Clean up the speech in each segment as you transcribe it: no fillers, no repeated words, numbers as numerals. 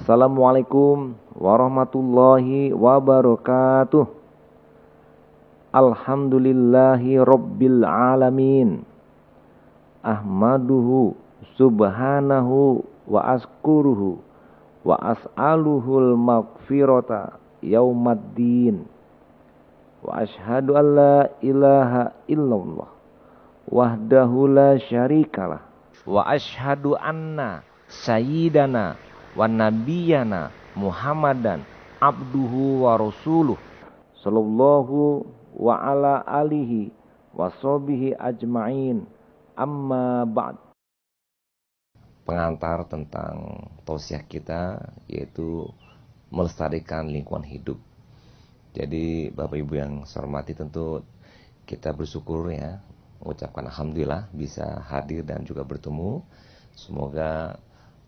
Assalamualaikum warahmatullahi wabarakatuh. Alhamdulillahi rabbil alamin. Ahmaduhu subhanahu wa askuruhu wa as'aluhul maghfirata yaumaddin. Wa ashhadu an la ilaha illallah wahdahu la syarikalah. Wa ashhadu anna sayyidana wa nabiyana Muhammadan abduhu wa rasuluh sallallahu wa ala alihi wa sahbihi ajma'in, amma ba'd. Pengantar tentang tausiah kita yaitu melestarikan lingkungan hidup. Jadi Bapak Ibu yang saya hormati, tentu kita bersyukur ya, mengucapkan alhamdulillah bisa hadir dan juga bertemu. Semoga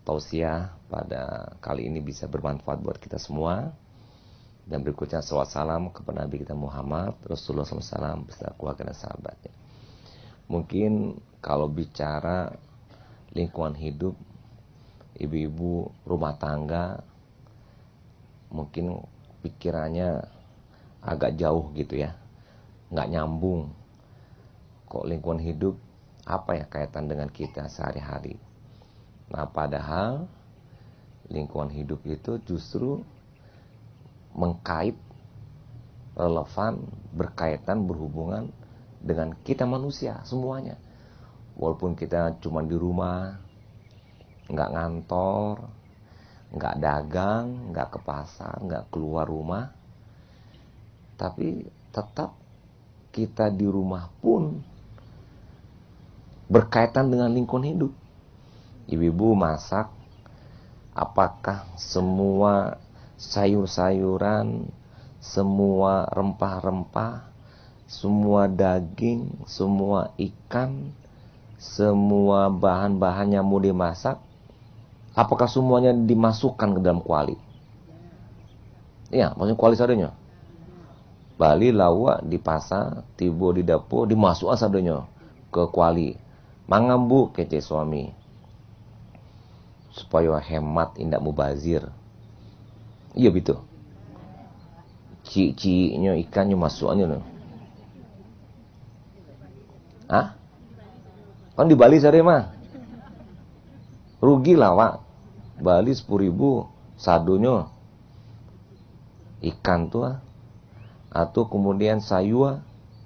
tausiah pada kali ini bisa bermanfaat buat kita semua. Dan berikutnya salawat salam kepada Nabi kita Muhammad Rasulullah SAW beserta keluarga dan sahabatnya. Mungkin kalau bicara lingkungan hidup, ibu-ibu rumah tangga mungkin pikirannya agak jauh gitu ya, nggak nyambung. Kok lingkungan hidup apa ya kaitan dengan kita sehari-hari? Nah, padahal lingkungan hidup itu justru mengkait, relevan, berkaitan, berhubungan dengan kita manusia semuanya. Walaupun kita cuma di rumah, nggak ngantor, nggak dagang, nggak ke pasar, nggak keluar rumah, tapi tetap kita di rumah pun berkaitan dengan lingkungan hidup. Ibu-ibu masak, apakah semua sayur-sayuran, semua rempah-rempah, semua daging, semua ikan, semua bahan-bahan yang mau dimasak, apakah semuanya dimasukkan ke dalam kuali? Iya, maksudnya kuali sadenya. Bali lawa di pasar, tiba di dapur, dimasukkan sadenya ke kuali. Mangambu kece suami. Supaya hemat, indak mubazir. Iya betul. Cik-ciknya ikannya masukannya. Hah? Kan di Bali sare mah. Rugi lah, Wak. Bali 10.000 sadonya. Ikan tuh. Atau kemudian sayur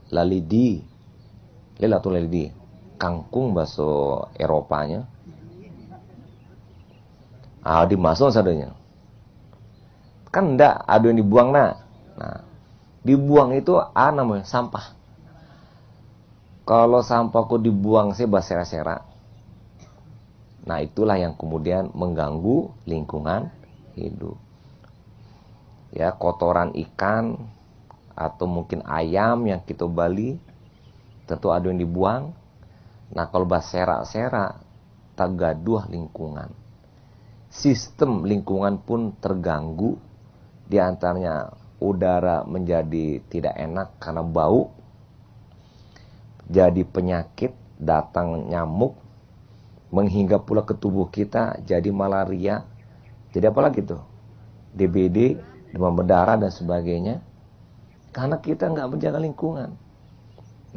lalidi. Lela tuh lalidi. Kangkung bahasa Eropanya. Dimasuk sadonya. Kan enggak ada yang dibuang nah. Nah, dibuang itu namanya sampah. Kalau sampahku dibuang saya bersera-sera. Nah, itulah yang kemudian mengganggu lingkungan hidup. Ya, kotoran ikan atau mungkin ayam yang kita bali tentu ada yang dibuang. Nah, kalau bersera-sera tak gaduh lingkungan. Sistem lingkungan pun terganggu, di antaranya udara menjadi tidak enak karena bau, jadi penyakit, datang nyamuk, menghinggap pula ke tubuh kita, jadi malaria, jadi apa lagi tuh? DBD, demam berdarah dan sebagainya, karena kita nggak menjaga lingkungan.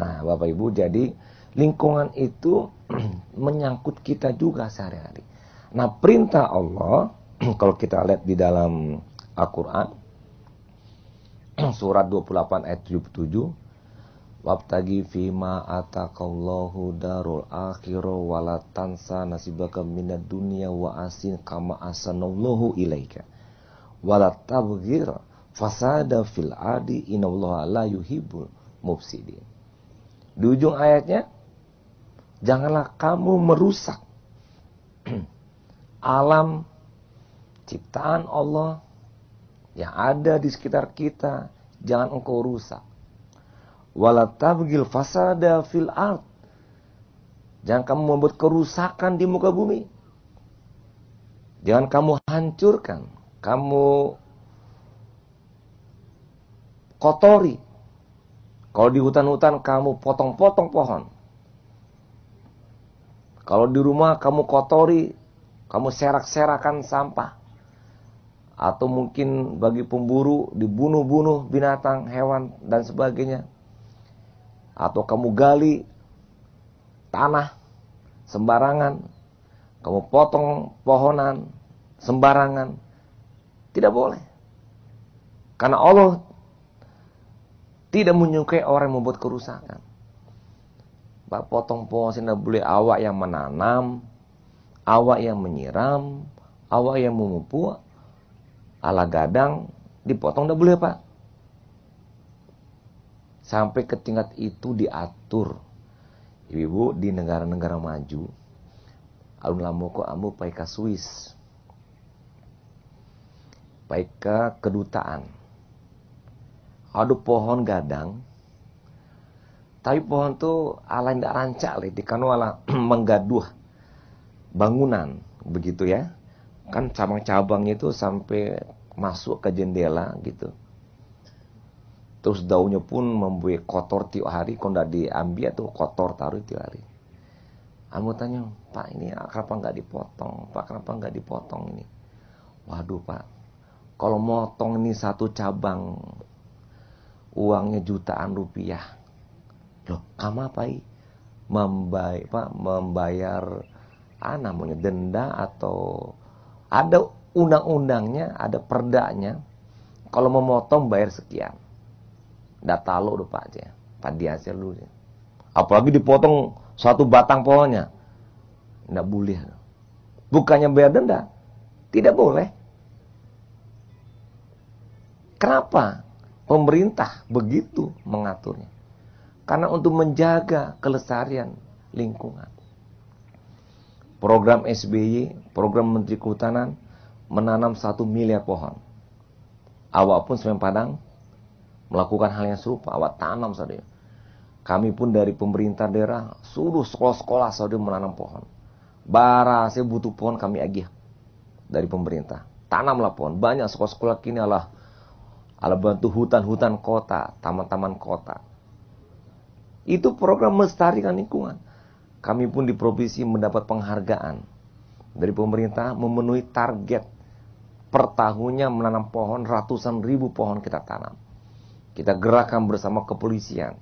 Nah, Bapak Ibu, jadi lingkungan itu menyangkut kita juga sehari-hari. Nah, perintah Allah kalau kita lihat di dalam Al-Quran surat 28 ayat 77, wabtagi fima ataqallahu darul akhirah wala tansa nasibaka minad dunya wa asin kama asanallahu ilaika wala tabghir fasada fil adi innallaha la yuhibbul mufsidin. Di ujung ayatnya, janganlah kamu merusak alam ciptaan Allah yang ada di sekitar kita, jangan engkau rusak. Wala tabghil fasada fil ard. Jangan kamu membuat kerusakan di muka bumi. Jangan kamu hancurkan, kamu kotori. Kalau di hutan-hutan kamu potong-potong pohon. Kalau di rumah kamu kotori, kamu serak-serakan sampah. atau mungkin bagi pemburu dibunuh-bunuh binatang, hewan dan sebagainya. Atau kamu gali tanah sembarangan, kamu potong pohonan sembarangan. Tidak boleh. Karena Allah tidak menyukai orang yang membuat kerusakan. Potong pohon tidak boleh, awak yang menanam, awak yang menyiram, awak yang memupuk. Ala gadang dipotong tidak boleh, Pak. Sampai ke tingkat itu diatur. Ibu-ibu di negara-negara maju, alun lamoko ambu pai ke Swiss, pai ke kedutaan. Ada pohon gadang, tapi pohon tuh ala ndak rancak le, dikanu ala menggaduh bangunan, begitu ya. Kan cabang-cabangnya itu sampai masuk ke jendela gitu. Terus daunnya pun membuat kotor tiap hari. Kalau tidak diambil tuh kotor taruh tiap hari. Aku tanya, Pak ini kenapa nggak dipotong? Pak kenapa nggak dipotong ini? Waduh Pak, kalau motong ini satu cabang uangnya jutaan rupiah. Loh, kamu apa ini? Membayar namanya denda atau ada undang-undangnya, ada perdanya. Kalau memotong bayar sekian. Data lo udah Pak aja. Pak dihasil dulu. Apalagi dipotong satu batang pohonnya. Nggak boleh. Bukannya bayar denda. Tidak boleh. Kenapa? Pemerintah begitu mengaturnya. Karena untuk menjaga kelestarian lingkungan. Program SBY, program Menteri Kehutanan, menanam 1 miliar pohon. Awak pun Semen Padang melakukan hal yang serupa. Awak tanam saudara. Kami pun dari pemerintah daerah suruh sekolah-sekolah saudara menanam pohon. Bara saya butuh pohon kami agih dari pemerintah. Tanamlah pohon. Banyak sekolah-sekolah kini ala bantu hutan-hutan kota, taman-taman kota. Itu program melestarikan lingkungan. Kami pun di provinsi mendapat penghargaan dari pemerintah memenuhi target per tahunnya menanam pohon, ratusan ribu pohon kita tanam. Kita gerakan bersama kepolisian,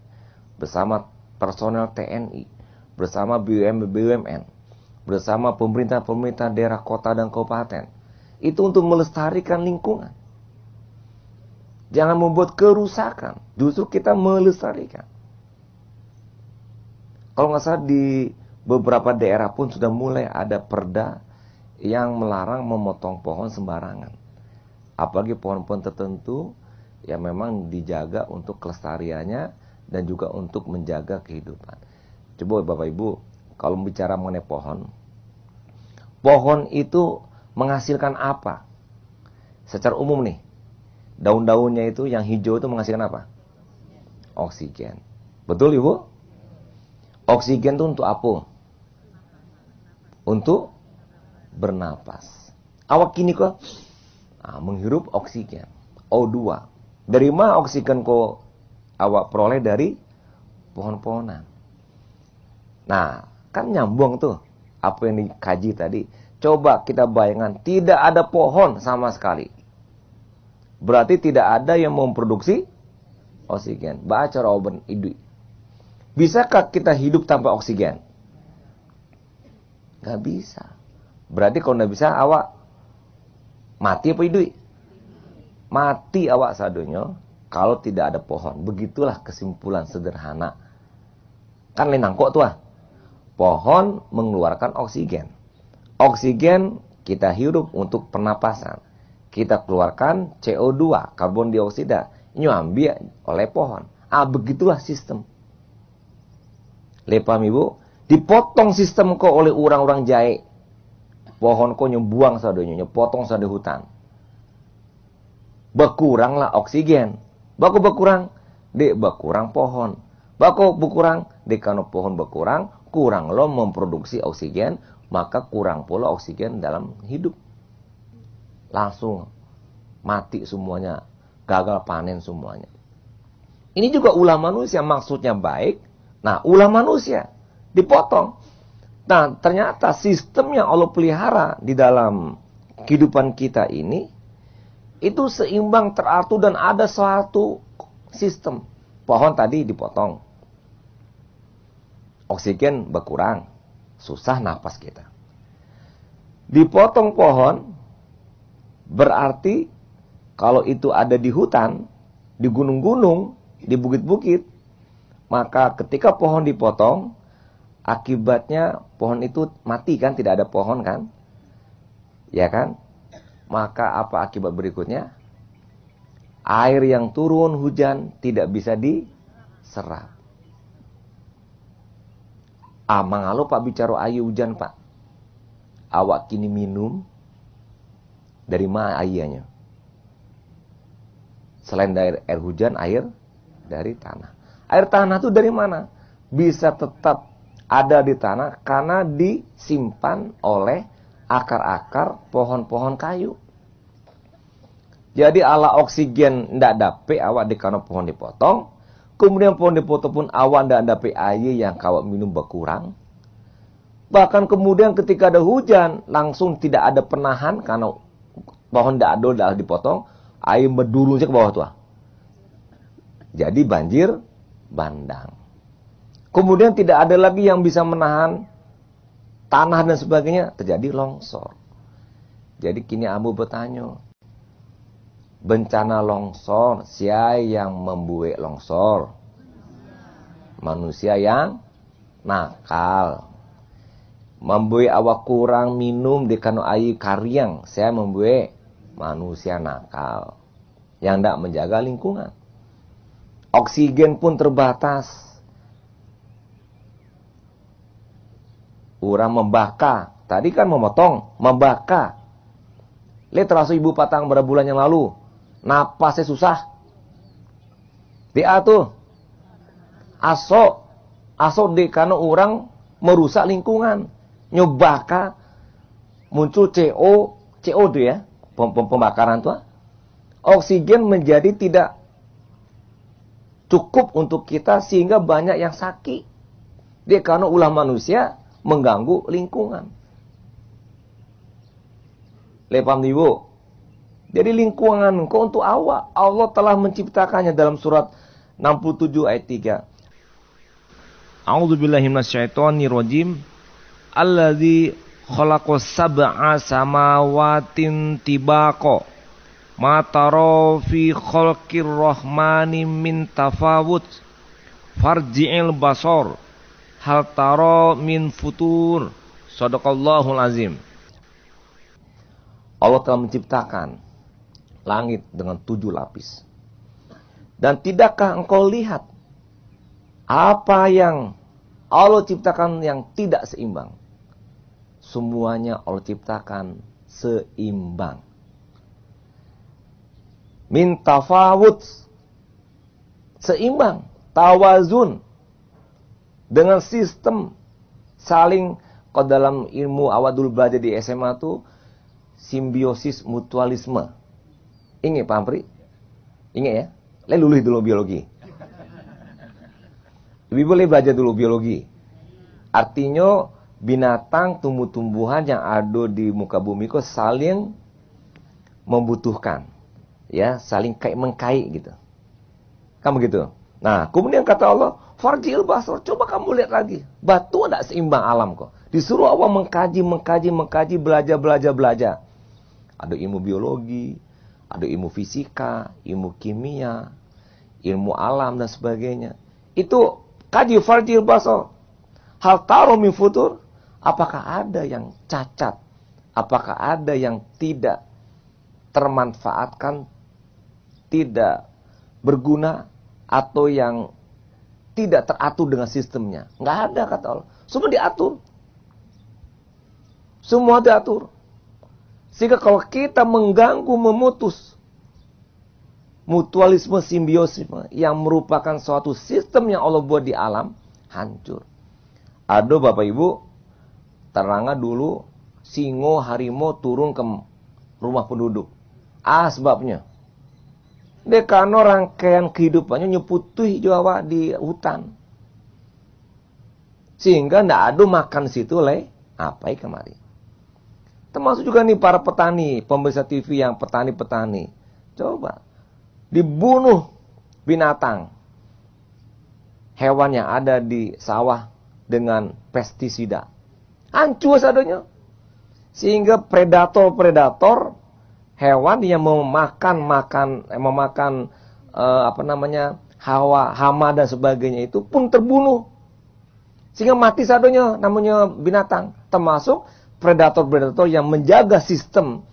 bersama personel TNI, bersama BUMN, bersama pemerintah-pemerintah daerah, kota dan kabupaten. Itu untuk melestarikan lingkungan. Jangan membuat kerusakan, justru kita melestarikan. Kalau nggak salah di beberapa daerah pun sudah mulai ada perda yang melarang memotong pohon sembarangan. Apalagi pohon-pohon tertentu yang memang dijaga untuk kelestariannya dan juga untuk menjaga kehidupan. Coba Bapak Ibu, kalau bicara mengenai pohon, pohon itu menghasilkan apa? Secara umum nih, daun-daunnya itu yang hijau itu menghasilkan apa? Oksigen. Betul Ibu? Oksigen itu untuk apa? Untuk bernapas. Awak kini kok menghirup oksigen, O2. Dari mana oksigen kok awak peroleh? Dari pohon-pohonan. Nah, kan nyambung tuh apa yang dikaji tadi. Coba kita bayangkan, tidak ada pohon sama sekali. Berarti tidak ada yang memproduksi oksigen. Baca Robin Idui. Bisakah kita hidup tanpa oksigen? Gak bisa. Berarti kalau gak bisa, awak mati apa hidup? Mati awak sadunya kalau tidak ada pohon. Begitulah kesimpulan sederhana. Kan lenang kok tuh. Pohon mengeluarkan oksigen. Oksigen kita hirup untuk pernapasan. Kita keluarkan CO2, karbon dioksida, nyambi oleh pohon. Begitulah sistem. Lepam Ibu, dipotong sistem kok oleh orang-orang jahe. Pohon kok nyebuang sadonya, nyepotong sadu hutan. Berkuranglah oksigen. Baku berkurang, dek berkurang pohon. Baku berkurang, dek karena pohon berkurang, kurang lo memproduksi oksigen, maka kurang pula oksigen dalam hidup. Langsung mati semuanya, gagal panen semuanya. Ini juga ulah manusia, maksudnya baik. Nah, ulah manusia dipotong. Nah, ternyata sistem yang Allah pelihara di dalam kehidupan kita ini itu seimbang, teratur, dan ada suatu sistem. Pohon tadi dipotong, oksigen berkurang, susah napas kita. Dipotong pohon, berarti kalau itu ada di hutan, di gunung-gunung, di bukit-bukit, maka ketika pohon dipotong, akibatnya pohon itu mati kan, tidak ada pohon kan? Ya kan? Maka apa akibat berikutnya? Air yang turun hujan tidak bisa diserap. Mangalo Pak bicara air hujan Pak. Awak kini minum dari mana airnya? Selain dari air hujan, air dari tanah. Air tanah itu dari mana? Bisa tetap ada di tanah karena disimpan oleh akar-akar pohon-pohon kayu. Jadi ala oksigen ndak dapet awak di karena pohon dipotong. Kemudian pohon dipotong pun awak ndak dapet air yang kawak minum berkurang. Bahkan kemudian ketika ada hujan, langsung tidak ada penahan karena pohon ndak ada dah dipotong, air berdurun ke bawah tuh. Jadi banjir bandang. Kemudian tidak ada lagi yang bisa menahan tanah dan sebagainya, terjadi longsor. Jadi kini Abu bertanya, bencana longsor, siapa yang membuat longsor? Manusia yang nakal. Membuat awak kurang minum di kano air kariang, saya membuat manusia nakal yang tidak menjaga lingkungan. Oksigen pun terbatas. Orang membaka, tadi kan memotong, membaka. Lihat terasa ibu patang beberapa bulan yang lalu, napasnya susah. Dia tuh, asok di karena orang merusak lingkungan. Nyobaka, muncul CO2 ya, pembakaran tuh. Oksigen menjadi tidak cukup untuk kita sehingga banyak yang sakit. Dia karena ulah manusia mengganggu lingkungan. Lepam ibu. Jadi lingkungan kau untuk awak, Allah telah menciptakannya dalam surat 67 ayat 3. A'udzubillahi minasyaitonirrajim. Alladzi khalaqas sab'a samawatin tibaqa. Ma tara fi khalqir rahmani min tafawut. Farji'il basar. Hal tara min futur. Shadaqallahul azim. Allah telah menciptakan langit dengan 7 lapis. Dan tidakkah engkau lihat apa yang Allah ciptakan yang tidak seimbang? Semuanya Allah ciptakan seimbang. Min tafawut, seimbang, tawazun, dengan sistem saling. Kalau dalam ilmu awak dulu belajar di SMA itu simbiosis mutualisme. Ingat Pak Ampri? Ingat ya? Lulus dulu biologi. Lebih boleh belajar dulu biologi. Artinya binatang, tumbuh-tumbuhan yang ada di muka bumi itu saling membutuhkan. Ya, saling mengkait gitu. Kan begitu? Nah, kemudian kata Allah, farjil basar, coba kamu lihat lagi. Batu tidak seimbang alam kok. Disuruh Allah mengkaji, belajar. Ada ilmu biologi, ada ilmu fisika, ilmu kimia, ilmu alam dan sebagainya. Itu kaji farjil basar. Hal taruh min futur, apakah ada yang cacat? Apakah ada yang tidak termanfaatkan, tidak berguna, atau yang tidak teratur dengan sistemnya? Nggak ada kata Allah. Semua diatur. Semua diatur. Sehingga kalau kita mengganggu, memutus mutualisme, simbiosisme yang merupakan suatu sistem yang Allah buat di alam, hancur. Ada Bapak Ibu, terangga dulu singo harimau turun ke rumah penduduk. Sebabnya dia karena rangkaian kehidupannya nyeputuh Jawa di hutan. Sehingga tidak ada makan situ apa kemari. Termasuk juga nih para petani, pemirsa TV yang petani-petani. Coba. Dibunuh binatang. Hewan yang ada di sawah dengan pestisida. Hancur sadanya. Sehingga predator-predator hewan yang memakan hama dan sebagainya itu pun terbunuh. Sehingga mati sadanya namanya binatang. Termasuk predator-predator yang menjaga sistem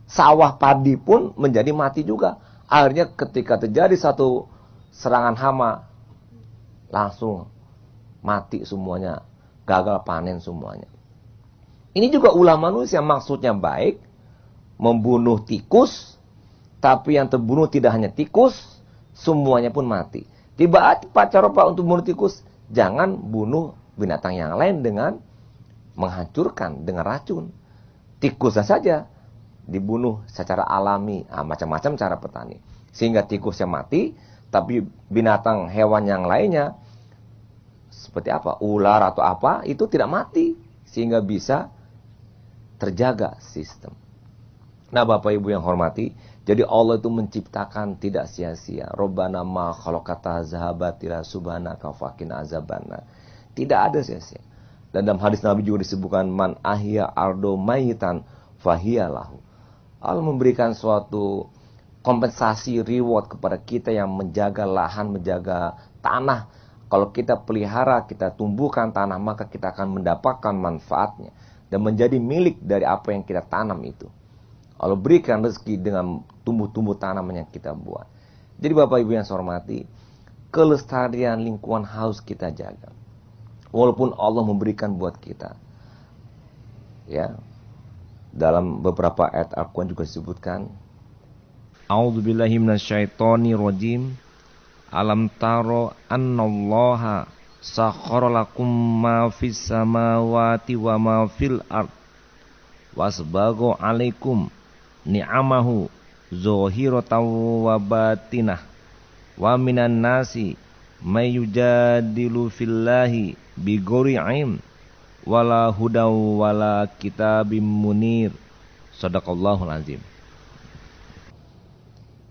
sawah padi pun menjadi mati juga. Akhirnya ketika terjadi satu serangan hama, langsung mati semuanya, gagal panen semuanya. Ini juga ulah manusia, maksudnya baik, membunuh tikus, tapi yang terbunuh tidak hanya tikus, semuanya pun mati. Tiba-tiba cara Pak untuk membunuh tikus, jangan bunuh binatang yang lain dengan menghancurkan, dengan racun. Tikusnya saja dibunuh secara alami, macam-macam cara petani. Sehingga tikusnya mati, tapi binatang hewan yang lainnya, seperti apa, ular atau apa, itu tidak mati. Sehingga bisa terjaga sistem. Nah Bapak Ibu yang hormati, jadi Allah itu menciptakan tidak sia-sia. Rabbana ma khalaqta zahabatila subhanaka faqina azabannar. Tidak ada sia-sia. Dan dalam hadis Nabi juga disebutkan man ahya ardo mayitan fahiyalahu. Allah memberikan suatu kompensasi reward kepada kita yang menjaga lahan, menjaga tanah. Kalau kita pelihara, kita tumbuhkan tanah, maka kita akan mendapatkan manfaatnya dan menjadi milik dari apa yang kita tanam itu. Allah berikan rezeki dengan tumbuh-tumbuh tanaman yang kita buat. Jadi Bapak Ibu yang saya hormati, kelestarian lingkungan harus kita jaga. Walaupun Allah memberikan buat kita. Ya. Dalam beberapa ayat Al-Quran juga disebutkan, A'udzubillahi minasyaitonirrajim. Alam taro annallaha sakhkhara lakum ma fis samawati wa ma fil ard wasbago alaikum ni'amahu zahiratan wa batinah wa minan nasi may yujadilu fillahi bighairi ilm wala hudaw wala kitabim munir. Shadaqallahul azim.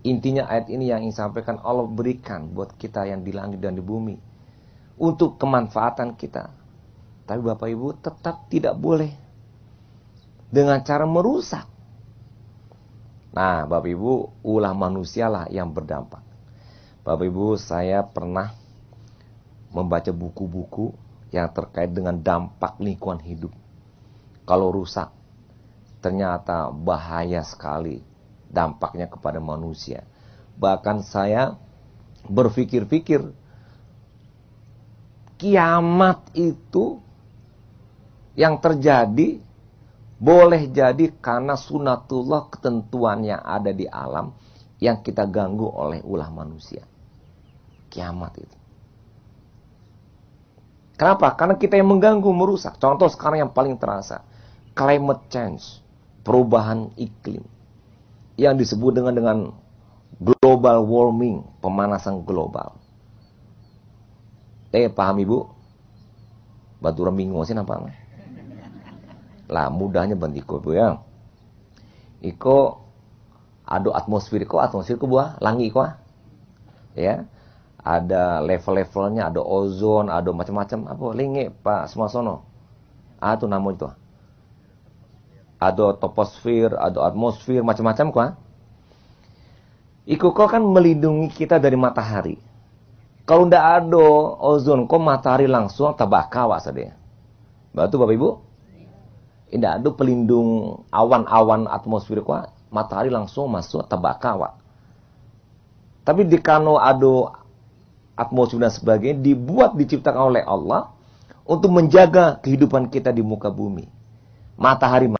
Intinya ayat ini yang ingin sampaikan, Allah berikan buat kita yang di langit dan di bumi untuk kemanfaatan kita. Tapi Bapak Ibu tetap tidak boleh dengan cara merusak. Nah Bapak Ibu, ulah manusialah yang berdampak. Bapak Ibu, saya pernah membaca buku-buku yang terkait dengan dampak lingkungan hidup. Kalau rusak, ternyata bahaya sekali dampaknya kepada manusia. Bahkan saya berpikir-pikir, kiamat itu yang terjadi boleh jadi karena sunatullah, ketentuan yang ada di alam yang kita ganggu oleh ulah manusia. Kiamat itu. Kenapa? Karena kita yang mengganggu, merusak. Contoh sekarang yang paling terasa, climate change, perubahan iklim, yang disebut dengan global warming, pemanasan global. Paham Ibu? Batu bingung sih nampak. Lah mudahnya bantiko Bu ya. Iko ada atmosfer ku buah langi ko. Ya. Ada level-levelnya, ada ozon, ada macam-macam apa linge Pak Semasono. Itu nama itu. Ada toposfer, ada atmosfer, macam-macam kuah. Iku kok kan melindungi kita dari matahari. Kalau ndak ada ozon, kok matahari langsung tabakawa saja. Betul Bapak Ibu? Tidak ada pelindung awan-awan atmosfer kuah, matahari langsung masuk tabakawa. Tapi di kano ada atmosfer dan sebagainya dibuat, diciptakan oleh Allah untuk menjaga kehidupan kita di muka bumi. Matahari